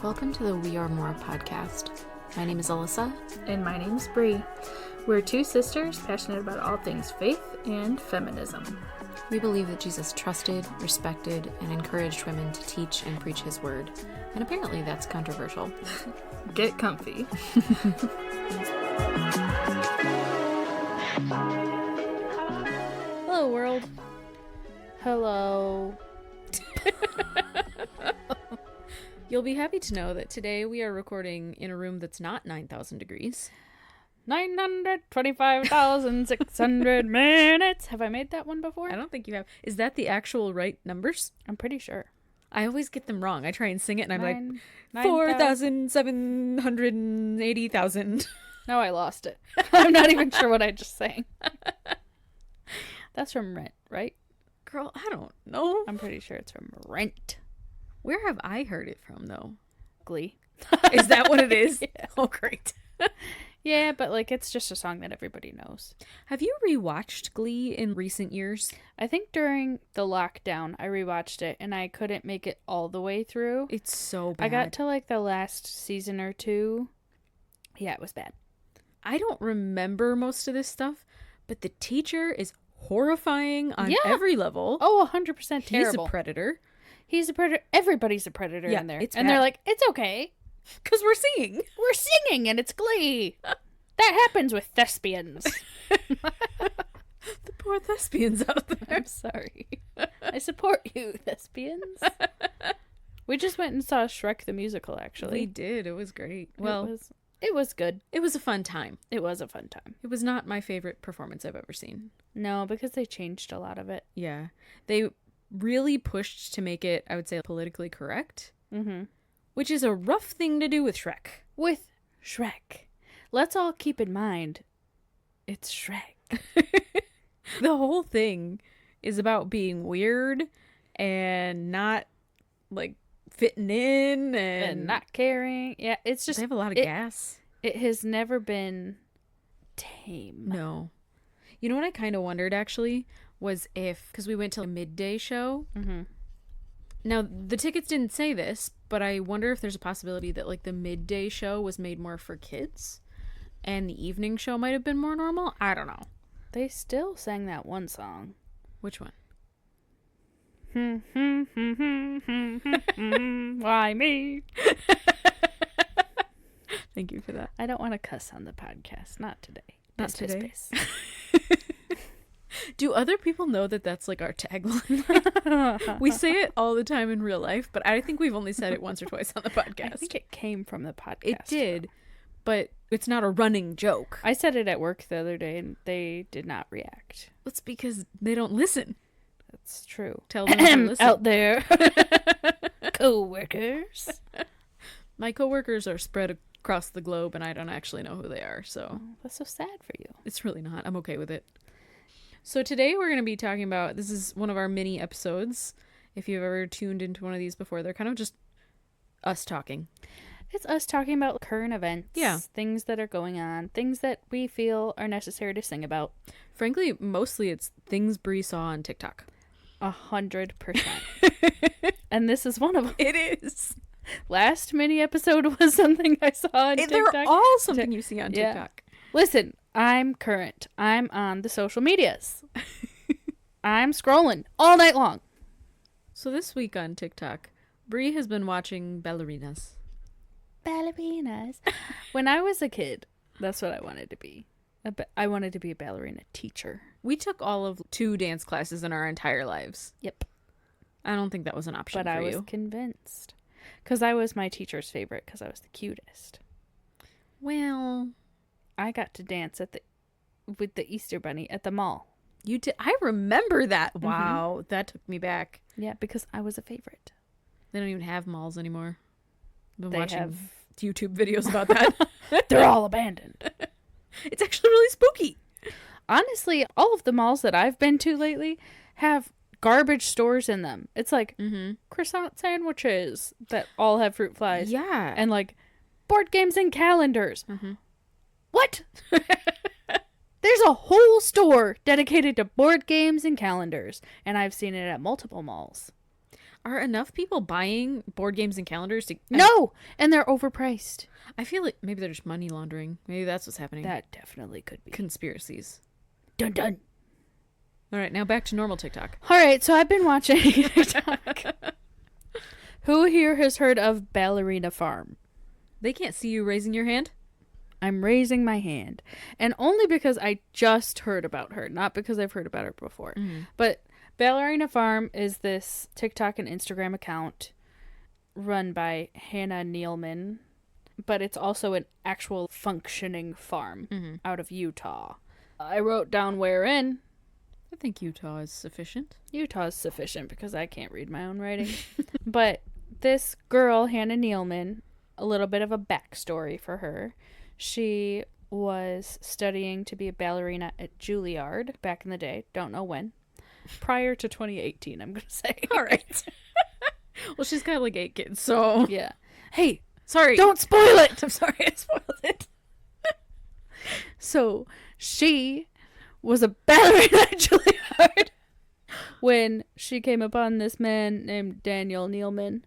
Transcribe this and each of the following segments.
Welcome to the We Are More podcast. My name is Alyssa. And my name's Bree. We're two sisters passionate about all things faith and feminism. We believe that Jesus trusted, respected, and encouraged women to teach and preach his word. And apparently that's controversial. Get comfy. Hello, world. Hello. You'll be happy to know that today we are recording in a room that's not 9,000 degrees. 925,600 minutes. Have I made that one before? I don't think you have. Is that the actual right numbers? I'm pretty sure. I always get them wrong. I try and sing it and I'm like, 9,000. 4,780,000. No, I lost it. I'm not even sure what I just sang. That's from Rent, right? Girl, I don't know. I'm pretty sure it's from Rent. Where have I heard it from, though? Glee. Is that what it is? Yeah. Oh, great. Yeah, but like it's just a song that everybody knows. Have you rewatched Glee in recent years? I think during the lockdown, I rewatched it and I couldn't make it all the way through. It's so bad. I got to like the last season or two. Yeah, it was bad. I don't remember most of this stuff, but the teacher is horrifying on every level. Oh, 100% terrible. He's a predator. He's a predator. Everybody's a predator in there. It's and bad. they're like, it's okay. Because we're singing. We're singing and it's Glee. That happens with thespians. The poor thespians out there. I'm sorry. I support you, thespians. We just went and saw Shrek the Musical, actually. We did. It was great. It was good. It was a fun time. It was a fun time. It was not my favorite performance I've ever seen. No, because they changed a lot of it. Yeah. They really pushed to make it, I would say, politically correct. Mm-hmm. Which is a rough thing to do with Shrek. With Shrek. Let's all keep in mind, it's Shrek. The whole thing is about being weird and not, like, fitting in And not caring. Yeah, it's just... They have a lot of gas. It has never been tame. No. You know what I kind of wondered, actually, was if... Because we went to a midday show. Mm-hmm. Now, the tickets didn't say this, but I wonder if there's a possibility that, like, the midday show was made more for kids and the evening show might have been more normal. I don't know. They still sang that one song. Which one? Why me? Thank you for that. I don't want to cuss on the podcast. Not today. Not Piss, today. piss, piss. Do other people know that that's like our tagline? We say it all the time in real life, but I think we've only said it once or twice on the podcast. I think it came from the podcast. It did, but it's not a running joke. I said it at work the other day and they did not react. That's because they don't listen. That's true. Tell them to listen. Out there. Co-workers. My coworkers are spread across the globe and I don't actually know who they are, so... Oh, that's so sad for you. It's really not. I'm okay with it. So today we're going to be talking about... This is one of our mini episodes. If you've ever tuned into one of these before, they're kind of just us talking. It's us talking about current events. Yeah. Things that are going on. Things that we feel are necessary to sing about. Frankly, mostly it's things Bree saw on TikTok. 100%. And this is one of them. It is. Last mini episode was something I saw on TikTok. They're all something you see on TikTok. Yeah. Listen, I'm current. I'm on the social medias. I'm scrolling all night long. So this week on TikTok, Bree has been watching Ballerinas. Ballerinas. When I was a kid, that's what I wanted to be. I wanted to be a ballerina teacher. We took all of 2 dance classes in our entire lives. Yep. I don't think that was an option for you. But I was convinced. Because I was my teacher's favorite because I was the cutest. Well, I got to dance with the Easter Bunny at the mall. You did. I remember that. Mm-hmm. Wow, that took me back. Yeah, because I was a favorite. They don't even have malls anymore. I've been They watching have YouTube videos about that. They're all abandoned. It's actually really spooky. Honestly, all of the malls that I've been to lately have garbage stores in them. It's like croissant sandwiches that all have fruit flies. Yeah. And like board games and calendars. Mm-hmm. What? There's a whole store dedicated to board games and calendars. And I've seen it at multiple malls. Are enough people buying board games and calendars to... No! And they're overpriced. I feel like maybe they're just money laundering. Maybe that's what's happening. That definitely could be. Conspiracies. Dun dun. All right, now back to normal TikTok. All right, so I've been watching TikTok. Who here has heard of Ballerina Farm? They can't see you raising your hand? I'm raising my hand. And only because I just heard about her, not because I've heard about her before. Mm-hmm. But Ballerina Farm is this TikTok and Instagram account run by Hannah Nealman, but it's also an actual functioning farm out of Utah. I wrote down where in. I think Utah is sufficient. Utah is sufficient because I can't read my own writing. But this girl, Hannah Nealman, a little bit of a backstory for her. She was studying to be a ballerina at Juilliard back in the day. Don't know when. Prior to 2018, I'm going to say. All right. Well, she's got like 8 kids, so... Yeah. Hey, sorry. don't spoil it! I'm sorry, I spoiled it. So, she was a ballerina at Juilliard when she came upon this man named Daniel Nealman.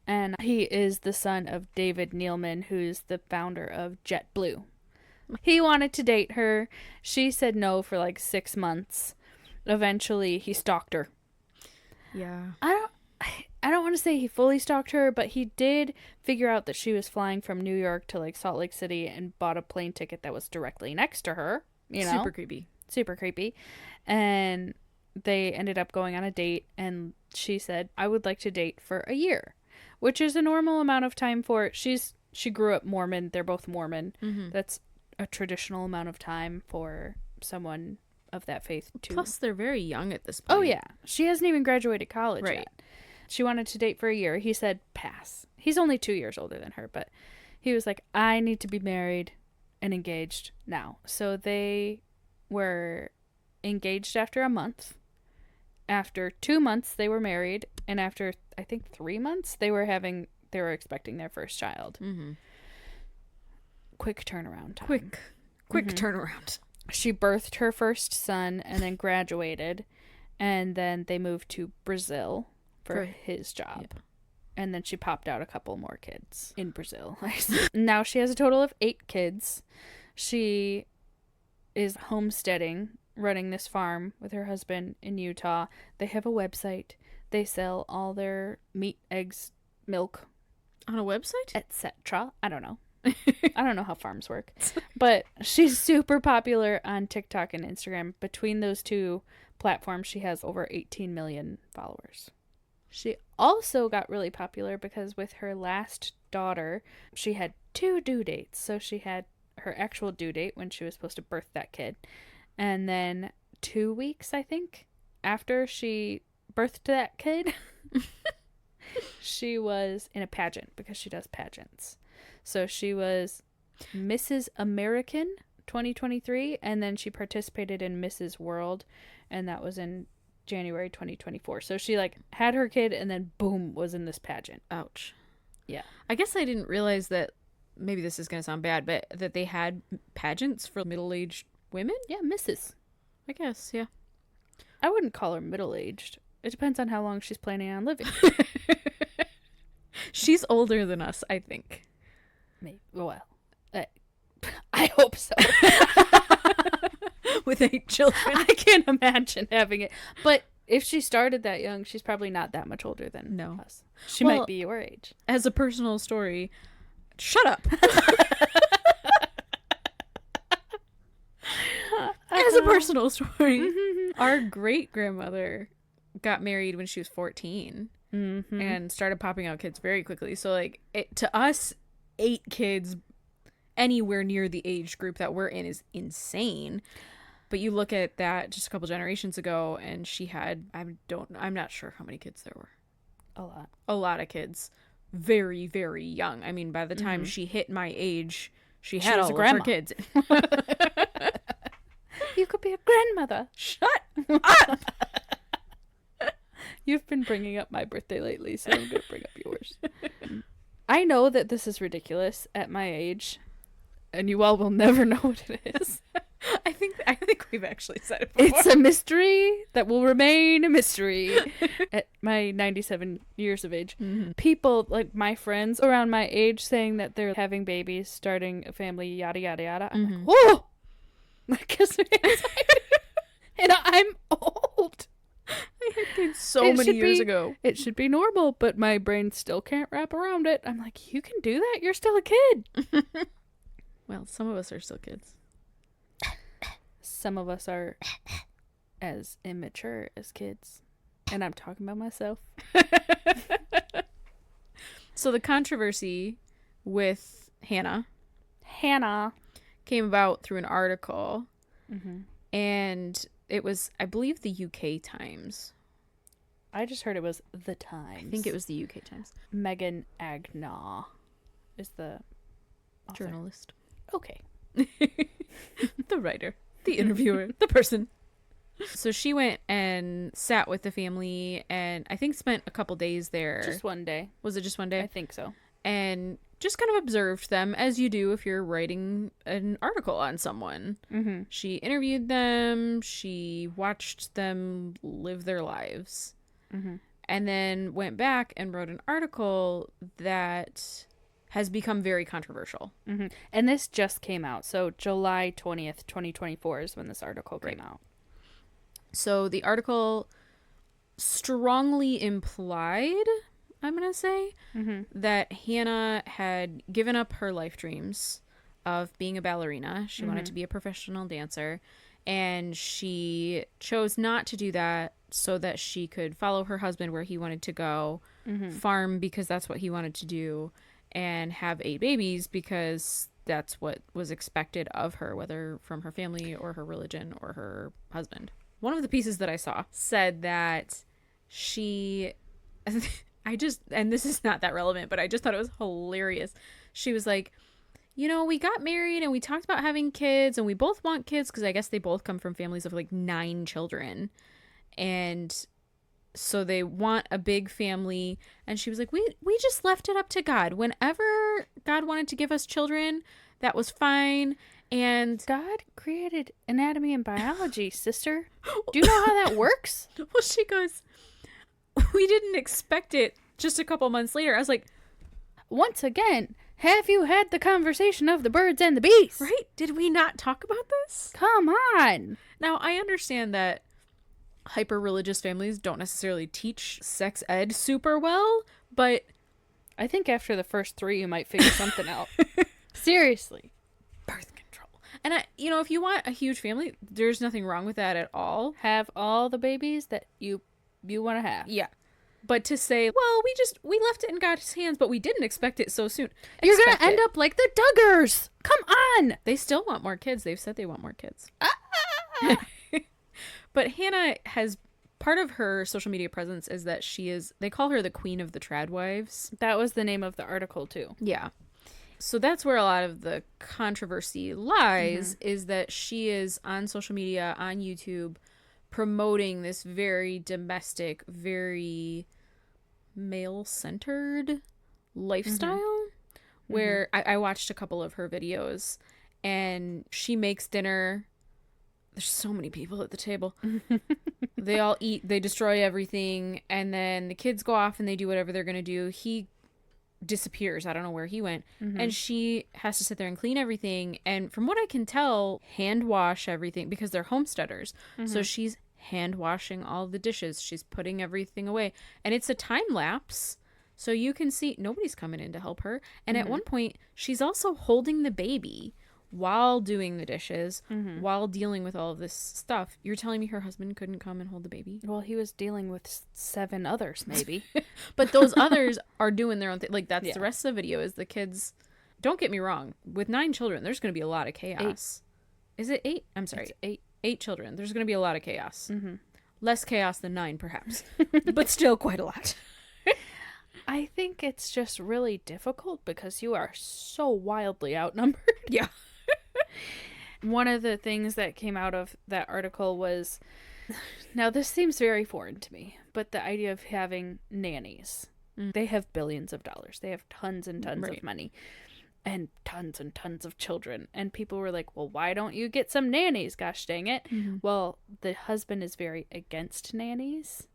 And he is the son of David Nealman, who's the founder of JetBlue. He wanted to date her. She said no for like 6 months. Eventually, he stalked her. Yeah. I don't want to say he fully stalked her, but he did figure out that she was flying from New York to like Salt Lake City and bought a plane ticket that was directly next to her. You know? Super creepy. Super creepy. And they ended up going on a date, and she said, I would like to date for a year. Which is a normal amount of time for she grew up Mormon. They're both Mormon. Mm-hmm. That's a traditional amount of time for someone of that faith too. Plus, they're very young at this point. Oh yeah, she hasn't even graduated college right. yet. She wanted to date for a year. He said pass. He's only 2 years older than her, but he was like, I need to be married and engaged now. So they were engaged after a month. After 2 months, they were married, and after I think 3 months, they were expecting their first child. Mm-hmm. Quick turnaround time. Quick turnaround. She birthed her first son and then graduated, and then they moved to Brazil for his job. Yeah. And then she popped out a couple more kids in Brazil. Now she has a total of 8 kids. She is homesteading, running this farm with her husband in Utah. They have a website. They sell all their meat, eggs, milk. On a website? Etc. I don't know. I don't know how farms work. But she's super popular on TikTok and Instagram. Between those two platforms, she has over 18 million followers. She also got really popular because with her last daughter, she had 2 due dates. So she had her actual due date when she was supposed to birth that kid. And then 2 weeks, I think, after she birthed that kid, she was in a pageant because she does pageants. So she was Mrs. American 2023, and then she participated in Mrs. World, and that was in January 2024. So she like had her kid and then boom, was in this pageant. Ouch. Yeah. I guess I didn't realize that, maybe this is going to sound bad, but that they had pageants for middle-aged women? Yeah, Mrs. I guess, yeah. I wouldn't call her middle-aged. It depends on how long she's planning on living. She's older than us, I think. Maybe. Well, I hope so. With 8 children. I can't imagine having it. But if she started that young, she's probably not that much older than us. She might be your age. As a personal story, shut up. As a personal story, our great-grandmother got married when she was 14 and started popping out kids very quickly. So, like, to us, 8 kids anywhere near the age group that we're in is insane. But you look at that just a couple generations ago, and she had, I'm not sure how many kids there were. A lot of kids. Very, very young. I mean, by the time she hit my age, she had all of her kids. You could be a grandmother. Shut up! You've been bringing up my birthday lately, so I'm going to bring up yours. I know that this is ridiculous at my age, and you all will never know what it is. I think we've actually said it before. It's a mystery that will remain a mystery. At my 97 years of age, people, like my friends around my age, saying that they're having babies, starting a family, yada, yada, yada. I'm like, whoa! That gives me anxiety. And I'm old. I had kids so many years ago. It should be normal, but my brain still can't wrap around it. I'm like, you can do that? You're still a kid. Well, some of us are still kids. Some of us are as immature as kids. And I'm talking about myself. So the controversy with Hannah came about through an article. And it was, I believe, the UK Times. I just heard it was the Times. I think it was the UK Times. Megan Agnaw is the author. Journalist. Okay. The writer. The interviewer. The person. So she went and sat with the family and I think spent a couple days there. Just one day. Was it just one day? I think so. And just kind of observed them as you do if you're writing an article on someone. She interviewed them. She watched them live their lives. And then went back and wrote an article that has become very controversial. And this just came out. So July 20th, 2024 is when this article came out. So the article strongly implied, I'm going to say, that Hannah had given up her life dreams of being a ballerina. She wanted to be a professional dancer. And she chose not to do that so that she could follow her husband where he wanted to go, farm because that's what he wanted to do, and have 8 babies because that's what was expected of her, whether from her family or her religion or her husband. One of the pieces that I saw said that she, and this is not that relevant, but I just thought it was hilarious. She was like, you know, we got married and we talked about having kids and we both want kids because I guess they both come from families of like 9 children. And so they want a big family. And she was like, we just left it up to God. Whenever God wanted to give us children, that was fine. And God created anatomy and biology, sister. Do you know how that works? Well, she goes, we didn't expect it just a couple months later. I was like, once again, have you had the conversation of the birds and the bees? Right? Did we not talk about this? Come on. Now, I understand that hyper-religious families don't necessarily teach sex ed super well, but I think after the first 3, you might figure something out. Seriously. Birth control. And, if you want a huge family, there's nothing wrong with that at all. Have all the babies that you want to have. Yeah. But to say, well, we left it in God's hands, but we didn't expect it so soon. You're going to end up like the Duggars. Come on. They still want more kids. They've said they want more kids. But Hannah has, part of her social media presence is that they call her the queen of the trad wives. That was the name of the article too. Yeah. So that's where a lot of the controversy lies, is that she is on social media, on YouTube, promoting this very domestic, very male-centered lifestyle, where I watched a couple of her videos, and she makes dinner. There's so many people at the table. They all eat, they destroy everything, and then the kids go off and they do whatever they're going to do. He disappears. I don't know where he went. And she has to sit there and clean everything. And from what I can tell, hand wash everything because they're homesteaders. So she's hand washing all the dishes. She's putting everything away. And it's a time lapse. So you can see nobody's coming in to help her. And at one point, she's also holding the baby while doing the dishes, while dealing with all of this stuff. You're telling me her husband couldn't come and hold the baby? Well, he was dealing with 7 others, maybe. But those others are doing their own thing. Like, that's the rest of the video is the kids. Don't get me wrong. With 9 children, there's going to be a lot of chaos. 8. Is it 8? I'm sorry. It's 8. 8 children. There's going to be a lot of chaos. Less chaos than 9, perhaps. But still quite a lot. I think it's just really difficult because you are so wildly outnumbered. Yeah. One of the things that came out of that article was, now this seems very foreign to me, but the idea of having nannies. They have billions of dollars. They have tons and tons of money. and tons of children. And people were like, well, why don't you get some nannies? Gosh dang it. Mm-hmm. Well, the husband is very against nannies.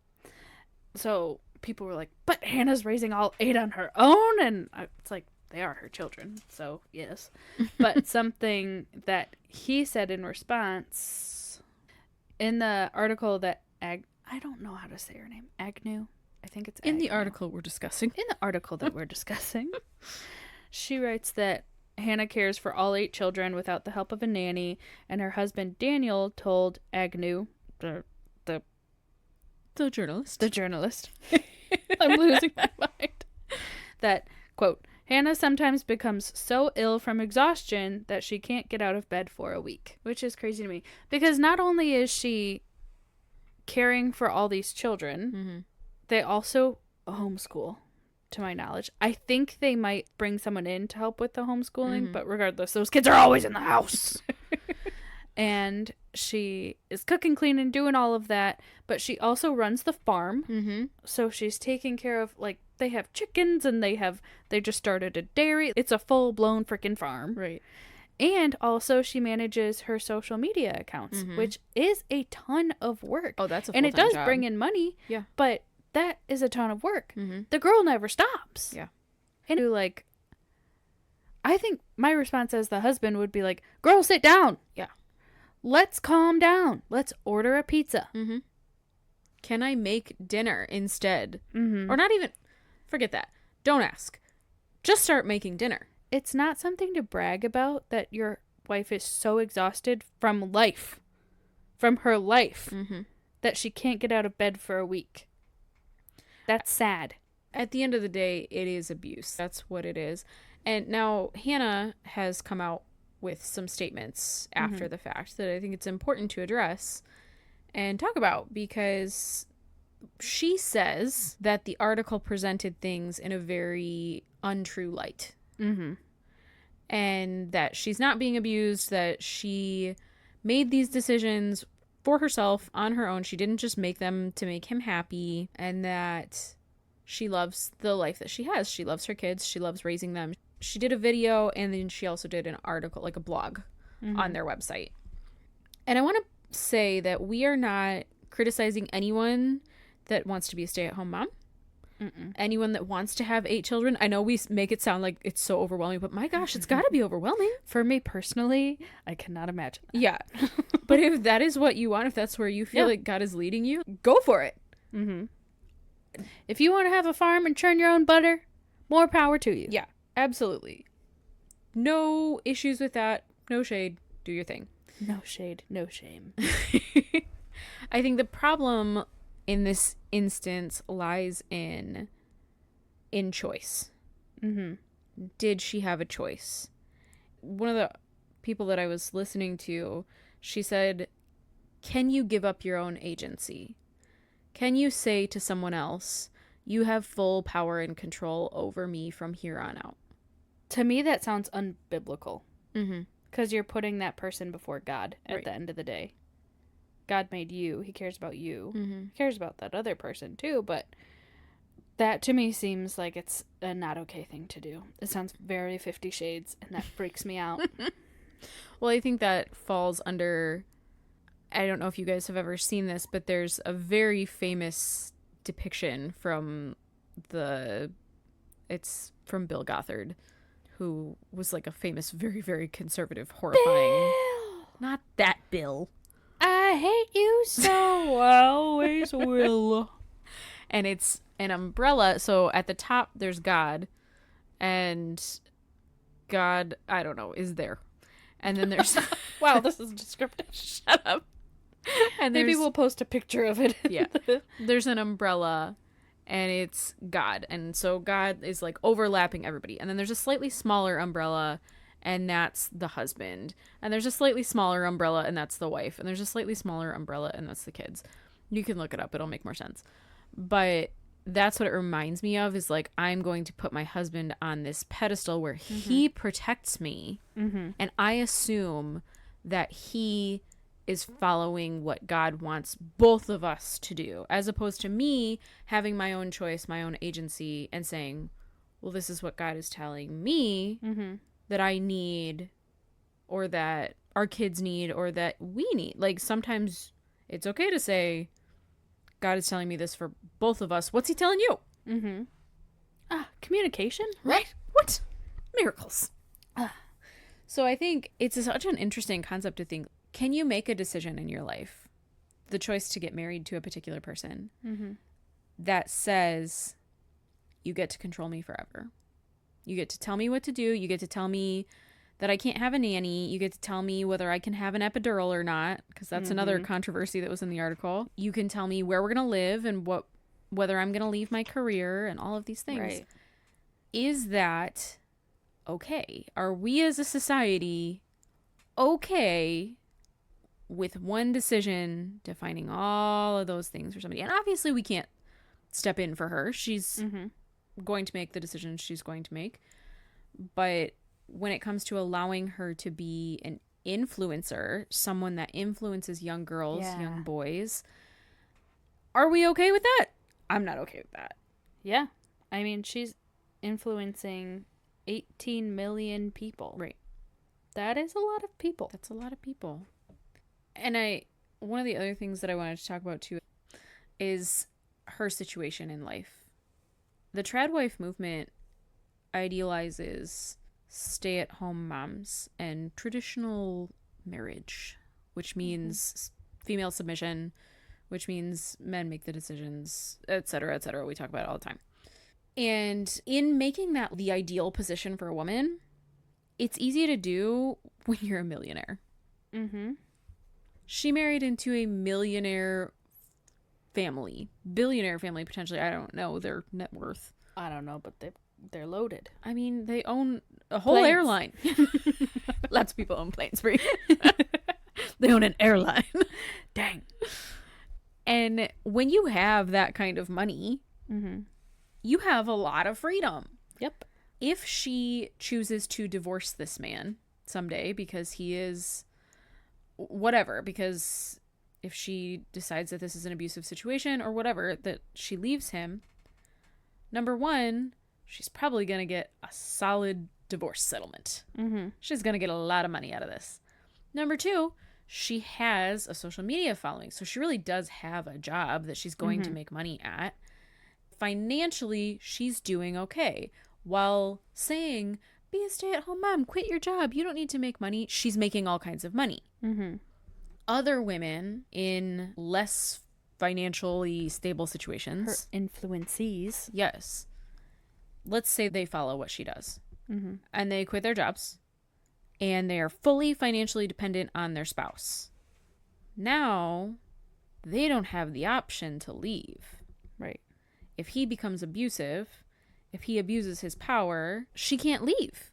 So people were like, but Hannah's raising all 8 on her own. And it's like, they are her children. So, yes. But something that he said in response in the article that I don't know how to say her name. Agnew? I think it's Agnew. In the article we're discussing. In the article that we're discussing. She writes that Hannah cares for all 8 children without the help of a nanny, and her husband Daniel told Agnew, the journalist, I'm losing my mind, that, quote, Hannah sometimes becomes so ill from exhaustion that she can't get out of bed for a week, which is crazy to me. Because not only is she caring for all these children, mm-hmm. they also homeschool, to my knowledge. I think they might bring someone in to help with the homeschooling, mm-hmm. but regardless, those kids are always in the house. And she is cooking, cleaning, doing all of that, but she also runs the farm. Mm-hmm. So she's taking care of, like, they have chickens and they just started a dairy. It's a full-blown freaking farm. Right. And also she manages her social media accounts, mm-hmm. which is a ton of work. Oh, that's a full-time job. And it does bring in money. Yeah. But that is a ton of work. Mm-hmm. The girl never stops. Yeah. And like, I think my response as the husband would be like, girl, sit down. Yeah. Let's calm down. Let's order a pizza. Mm-hmm. Can I make dinner instead? Mm-hmm. Or not even, forget that. Don't ask. Just start making dinner. It's not something to brag about that your wife is so exhausted from her life, mm-hmm. that she can't get out of bed for a week. That's sad. At the end of the day, it is abuse. That's what it is. And now Hannah has come out with some statements after mm-hmm. the fact that I think it's important to address and talk about, because she says that the article presented things in a very untrue light. Mm-hmm. And that she's not being abused, that she made these decisions for herself on her own. She didn't just make them to make him happy, and that she loves the life that she has. She loves her kids. She loves raising them. She did a video, and then she also did an article, like a blog, mm-hmm. on their website. And I want to say that we are not criticizing anyone that wants to be a stay-at-home mom. Mm-mm. Anyone that wants to have 8 children. I know we make it sound like it's so overwhelming, but my gosh, it's got to be overwhelming. For me personally, I cannot imagine that. Yeah. But if that is what you want, if that's where you feel like God is leading you, go for it. Mm-hmm. If you want to have a farm and churn your own butter, more power to you. Yeah, absolutely. No issues with that. No shade. Do your thing. No shade, no shame. I think the problem in this instance lies in choice. Mm-hmm. Did she have a choice? One of the people that I was listening to, she said, can you give up your own agency? Can you say to someone else, you have full power and control over me from here on out? To me, that sounds unbiblical. Mm-hmm. Because you're putting that person before God at Right. the end of the day. God made you. He cares about you. Mm-hmm. He cares about that other person too, but that to me seems like it's a not okay thing to do. It sounds very 50 Shades, and that freaks me out. Well, I think that falls under, I don't know if you guys have ever seen this, but there's a very famous depiction from it's from Bill Gothard, who was like a famous, very, very conservative, horrifying. Bill! Not that Bill. I hate you so. I always will. And it's an umbrella. So at the top, there's God. And God, I don't know, is there. And then there's... Wow, this is descriptive. Shut up. And Maybe there's- we'll post a picture of it. Yeah. There's an umbrella, and it's God. And so God is like overlapping everybody. And then there's a slightly smaller umbrella, and that's the husband. And there's a slightly smaller umbrella, and that's the wife. And there's a slightly smaller umbrella, and that's the kids. You can look it up. It'll make more sense. But that's what it reminds me of, is like, I'm going to put my husband on this pedestal where he protects me. Mm-hmm. And I assume that he is following what God wants both of us to do, as opposed to me having my own choice, my own agency, and saying, well, this is what God is telling me. Mm-hmm. that I need or that our kids need or that we need. Like, sometimes it's okay to say, God is telling me this for both of us. What's he telling you? Mm-hmm. Communication? Right? What? Miracles. So I think it's such an interesting concept to think, can you make a decision in your life, the choice to get married to a particular person, that says, you get to control me forever. You get to tell me what to do. You get to tell me that I can't have a nanny. You get to tell me whether I can have an epidural or not, because that's another controversy that was in the article. You can tell me where we're going to live and whether I'm going to leave my career and all of these things. Right. Is that okay? Are we as a society okay with one decision defining all of those things for somebody? And obviously we can't step in for her. She's going to make the decisions she's going to make. But when it comes to allowing her to be an influencer, someone that influences young girls, young boys, are we okay with that? I'm not okay with that. Yeah. I mean, she's influencing 18 million people. Right. That is a lot of people. That's a lot of people. And one of the other things that I wanted to talk about too is her situation in life. The trad wife movement idealizes stay-at-home moms and traditional marriage, which means female submission, which means men make the decisions, etc., etc. We talk about it all the time. And in making that the ideal position for a woman, it's easy to do when you're a millionaire. She married into a millionaire family, billionaire family, potentially. I don't know their net worth. I don't know, but they're loaded. I mean, they own a whole airline. Lots of people own planes, right? They own an airline. Dang. And when you have that kind of money, you have a lot of freedom. Yep. If she chooses to divorce this man someday because he is whatever, because if she decides that this is an abusive situation or whatever, that she leaves him, number one, she's probably going to get a solid divorce settlement. She's going to get a lot of money out of this. Number two, she has a social media following. So she really does have a job that she's going to make money at. Financially, she's doing okay. While saying, be a stay-at-home mom, quit your job, you don't need to make money, she's making all kinds of money. Other women in less financially stable situations, her influencees, yes, let's say they follow what she does, and they quit their jobs, and they are fully financially dependent on their spouse. Now, they don't have the option to leave. Right. If he becomes abusive, if he abuses his power, she can't leave.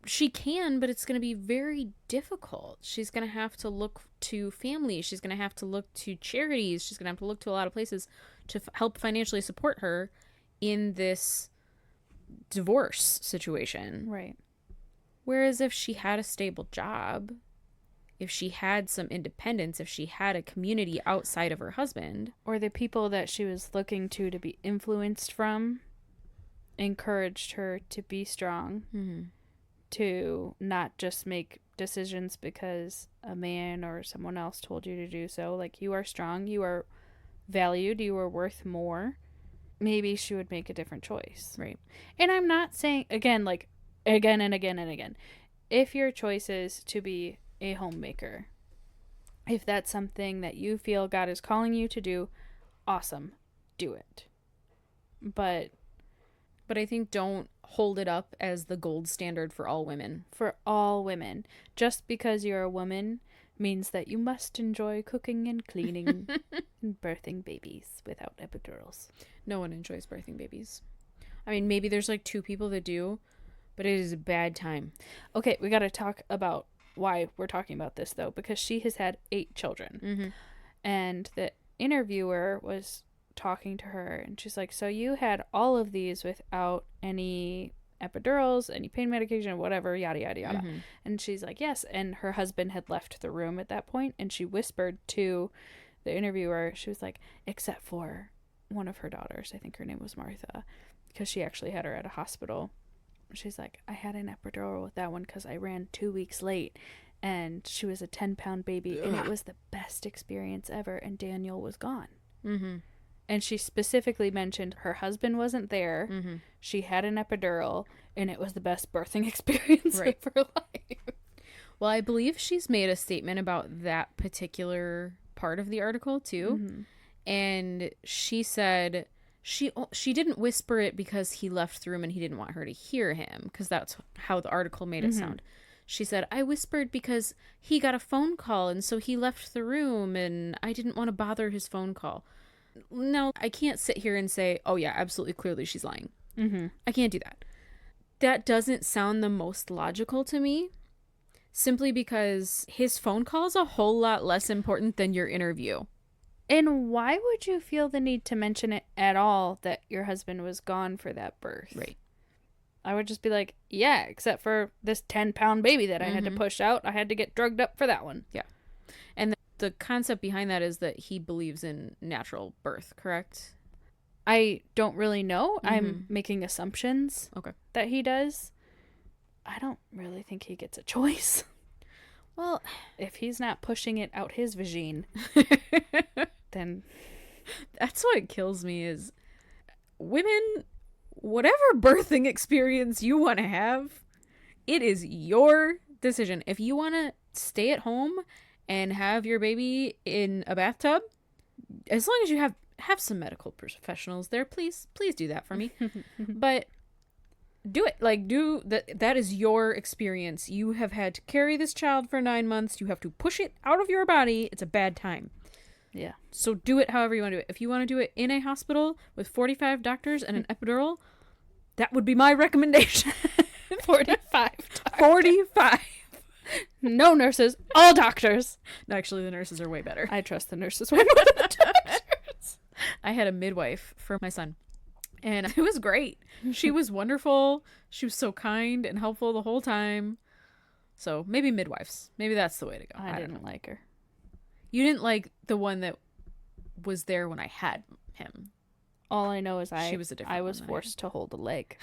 She can, but it's going to be very difficult. She's going to have to look to family. She's going to have to look to charities. She's going to have to look to a lot of places to help financially support her in this divorce situation. Right. Whereas if she had a stable job, if she had some independence, if she had a community outside of her husband, or the people that she was looking to be influenced from, encouraged her to be strong, to not just make decisions because a man or someone else told you to do so. Like, you are strong, you are valued, you are worth more. Maybe she would make a different choice. Right. And I'm not saying, again, like, again and again and again, if your choice is to be a homemaker, if that's something that you feel God is calling you to do, awesome, do it. But I think don't hold it up as the gold standard for all women. For all women. Just because you're a woman means that you must enjoy cooking and cleaning and birthing babies without epidurals. No one enjoys birthing babies. I mean, maybe there's like 2 people that do, but it is a bad time. Okay, we got to talk about why we're talking about this, though, because she has had 8 children. And the interviewer was talking to her, and she's like, so you had all of these without any epidurals, any pain medication, whatever, yada, yada, yada. And she's like, yes. And her husband had left the room at that point, and she whispered to the interviewer, she was like, except for one of her daughters, I think her name was Martha, because she actually had her at a hospital. she's like, I had an epidural with that one because I ran 2 weeks late. And she was a 10-pound baby. And it was the best experience ever. And Daniel was gone. Mm-hmm. And she specifically mentioned her husband wasn't there. Mm-hmm. She had an epidural. And it was the best birthing experience of her life. Well, I believe she's made a statement about that particular part of the article, too. Mm-hmm. And she said she didn't whisper it because he left the room and he didn't want her to hear him, because that's how the article made it sound. She said, I whispered because he got a phone call and so he left the room and I didn't want to bother his phone call. No, I can't sit here and say, oh yeah, absolutely, clearly she's lying. Mm-hmm. I can't do that. That doesn't sound the most logical to me, simply because his phone call is a whole lot less important than your interview. And why would you feel the need to mention it at all that your husband was gone for that birth? Right. I would just be like, yeah, except for this 10-pound baby that I had to push out. I had to get drugged up for that one. Yeah. And the concept behind that is that he believes in natural birth, correct? I don't really know. I'm making assumptions that he does. I don't really think he gets a choice. Well, if he's not pushing it out his vagine, then... That's what kills me is women... Whatever birthing experience you want to have, it is your decision. If you want to stay at home and have your baby in a bathtub, as long as you have some medical professionals there, please do that for me. But do it. Like, do that is your experience. You have had to carry this child for 9 months. You have to push it out of your body. It's a bad time. Yeah. So do it however you want to do it. If you want to do it in a hospital with 45 doctors and an epidural, that would be my recommendation. 45 doctors. 45. No nurses, all doctors. No, actually, the nurses are way better. I trust the nurses way more than the doctors. I had a midwife for my son, and it was great. She was wonderful. She was so kind and helpful the whole time. So maybe midwives. Maybe that's the way to go. I didn't like her. You didn't like the one that was there when I had him. All I know is she was a different I was one forced to hold a leg.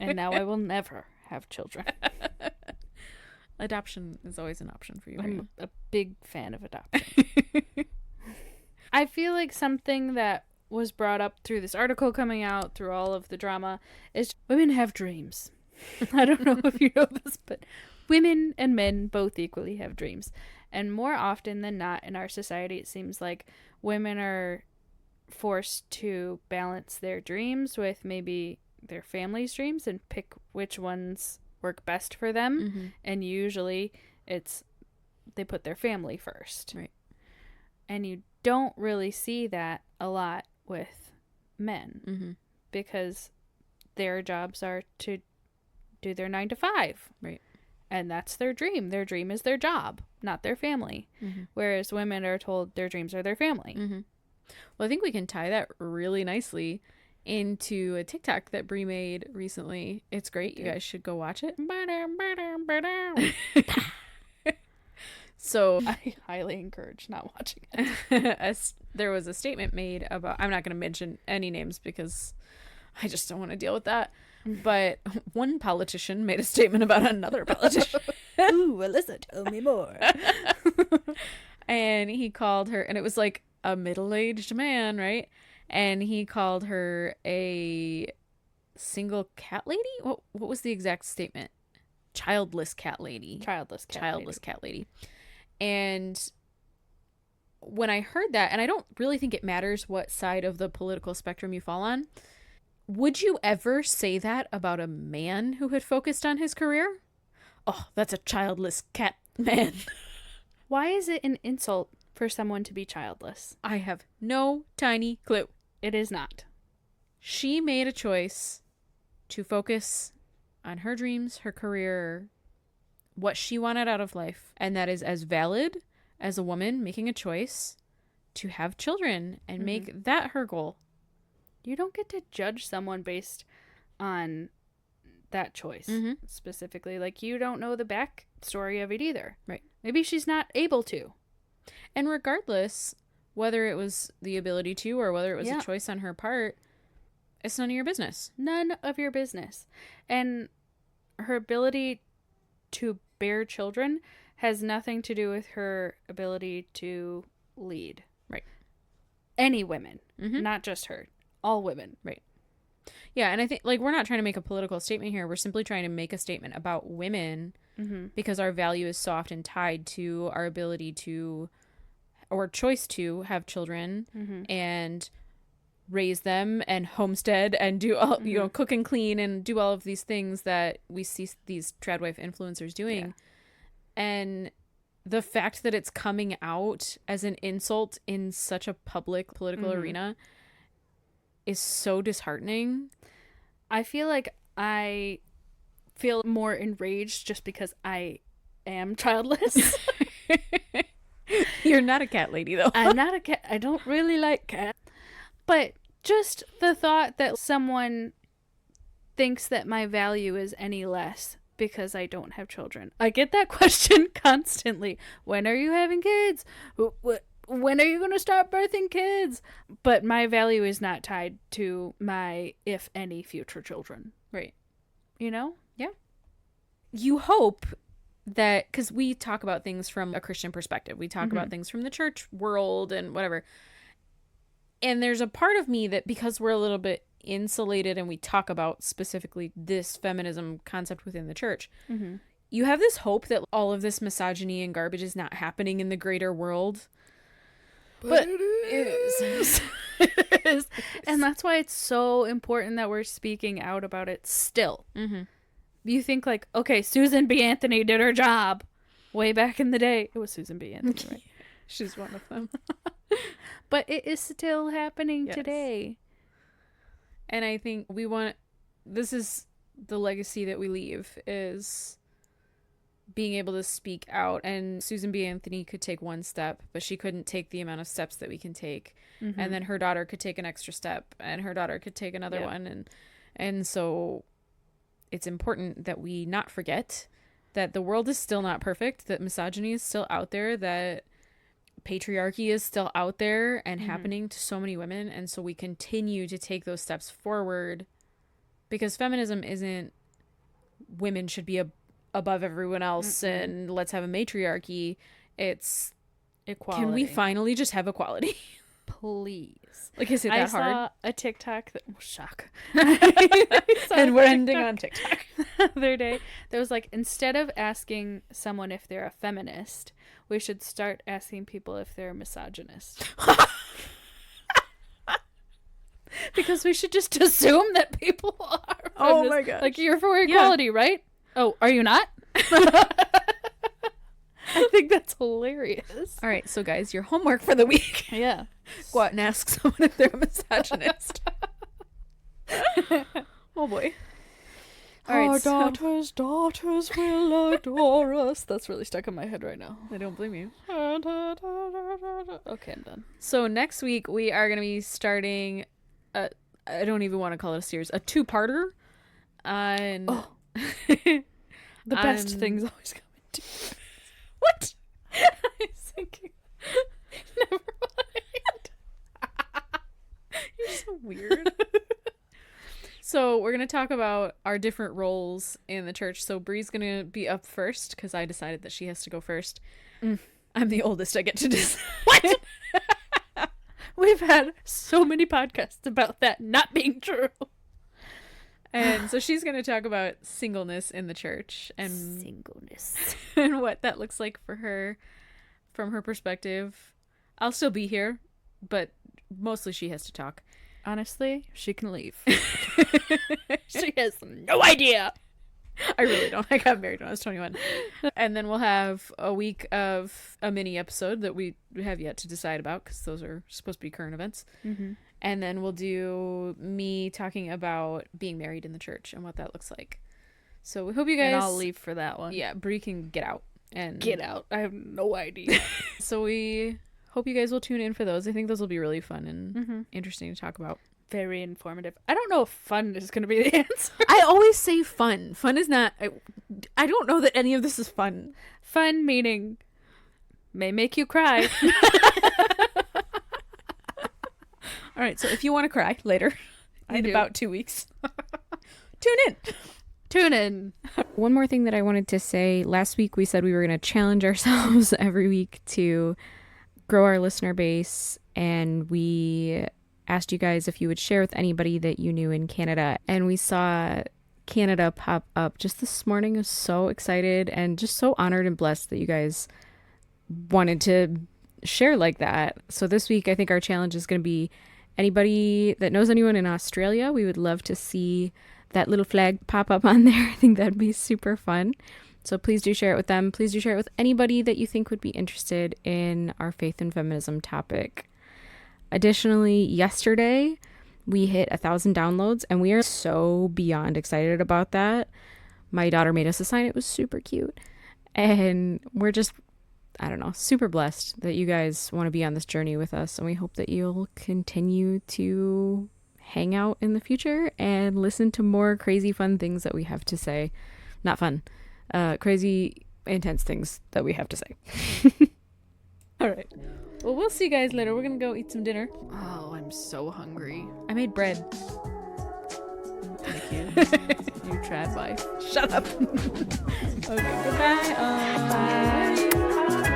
And now I will never have children. Adoption is always an option for you. I'm a big fan of adoption. I feel like something that was brought up through this article coming out, through all of the drama, is women have dreams. I don't know if you know this, but women and men both equally have dreams. And more often than not in our society, it seems like women are forced to balance their dreams with maybe their family's dreams and pick which ones work best for them. Mm-hmm. And usually it's they put their family first. Right. And you don't really see that a lot with men Mm-hmm. because their jobs are to do their 9 to 5. Right. And that's their dream. Their dream is their job, not their family. Mm-hmm. Whereas women are told their dreams are their family. Mm-hmm. Well, I think we can tie that really nicely into a TikTok that Brie made recently. It's great. You guys should go watch it. So I highly encourage not watching it. There was a statement made about, I'm not going to mention any names because I just don't want to deal with that. But one politician made a statement about another politician. Ooh, Alyssa, tell me more. And he called her, and it was like a middle-aged man, right? And he called her a single cat lady? What was the exact statement? Childless cat lady. Childless cat lady. And when I heard that, and I don't really think it matters what side of the political spectrum you fall on, would you ever say that about a man who had focused on his career? Oh, that's a childless cat man. Why is it an insult for someone to be childless? I have no tiny clue. It is not. She made a choice to focus on her dreams, her career, what she wanted out of life. And that is as valid as a woman making a choice to have children and make that her goal. You don't get to judge someone based on that choice specifically. Like, you don't know the backstory of it either. Right. Maybe she's not able to. And regardless, whether it was the ability to or whether it was a choice on her part, It's none of your business. None of your business. And her ability to bear children has nothing to do with her ability to lead. Right. Any women, not just her. All women. Right. Yeah, and I think, like, we're not trying to make a political statement here. We're simply trying to make a statement about women because our value is so often tied to our ability to, or choice to, have children and raise them and homestead and do all, you know, cook and clean and do all of these things that we see these tradwife influencers doing. Yeah. And the fact that it's coming out as an insult in such a public political arena is so disheartening. I feel like I feel more enraged just because I am childless. You're not a cat lady, though. I'm not a cat. I don't really like cats. But just the thought that someone thinks that my value is any less because I don't have children. I get that question constantly. When are you having kids? When are you going to start birthing kids? But my value is not tied to my, if any, future children. Right. You know? Yeah. You hope that, because we talk about things from a Christian perspective. We talk about things from the church world and whatever. And there's a part of me that, because we're a little bit insulated and we talk about specifically this feminism concept within the church, you have this hope that all of this misogyny and garbage is not happening in the greater world. But it is. It is. And that's why it's so important that we're speaking out about it still. You think like, okay, Susan B. Anthony did her job way back in the day. It was Susan B. Anthony, right? She's one of them. But it is still happening today. And I think this is the legacy that we leave, is being able to speak out. And Susan B. Anthony could take one step, but she couldn't take the amount of steps that we can take. And then her daughter could take an extra step, and her daughter could take another one. And so it's important that we not forget that the world is still not perfect, that misogyny is still out there, that patriarchy is still out there and happening to so many women. And so we continue to take those steps forward, because feminism isn't women should be above everyone else and let's have a matriarchy. It's equality. Can we finally just have equality? Please. Like, is it that hard? I saw a TikTok that shock. And we're ending on TikTok. The other day, there was like, instead of asking someone if they're a feminist, we should start asking people if they're a misogynist. Because we should just assume that people are feminists. Oh my gosh. Like, you're for equality, right? Oh, are you not? I think that's hilarious. All right, so guys, your homework for the week. Yeah. Go out and ask someone if they're a misogynist. Oh boy. All right, daughters will adore us. That's really stuck in my head right now. I don't blame you. Okay, I'm done. So next week we are going to be starting I don't even want to call it a series, a two-parter on the best things always come in two. What? I was thinking. Never mind. You're so weird. So we're going to talk about our different roles in the church. So Bree's going to be up first because I decided that she has to go first. I'm the oldest. I get to decide. What? We've had so many podcasts about that not being true. And so she's going to talk about singleness in the church and singleness and what that looks like for her from her perspective. I'll still be here, but mostly she has to talk. Honestly, she can leave. She has no idea. I really don't. I got married when I was 21. And then we'll have a week of a mini episode that we have yet to decide about, because those are supposed to be current events. And then we'll do me talking about being married in the church and what that looks like. So we hope you guys... And I'll leave for that one. Yeah, Bree can get out. Get out. I have no idea. So we hope you guys will tune in for those. I think those will be really fun and interesting to talk about. Very informative. I don't know if fun is going to be the answer. I always say fun. Fun is not... I don't know that any of this is fun. Fun meaning may make you cry. All right, so if you want to cry later, In about 2 weeks. Tune in. Tune in. One more thing that I wanted to say. Last week we said we were going to challenge ourselves every week to grow our listener base, and we asked you guys if you would share with anybody that you knew in Canada, and we saw Canada pop up just this morning. I was so excited and just so honored and blessed that you guys wanted to share like that. So this week I think our challenge is going to be anybody that knows anyone in Australia. We would love to see that little flag pop up on there. I think that'd be super fun. So please do share it with them. Please do share it with anybody that you think would be interested in our faith and feminism topic. Additionally, yesterday we hit 1,000 downloads, and we are so beyond excited about that. My daughter made us a sign. It was super cute. And we're just, I don't know, super blessed that you guys want to be on this journey with us. And we hope that you'll continue to hang out in the future and listen to more crazy fun things that we have to say. Not fun. Crazy, intense things that we have to say. All right. Well, we'll see you guys later. We're going to go eat some dinner. Oh, I'm so hungry. I made bread. Thank you. You trad wife. Shut up. Okay, goodbye. Bye.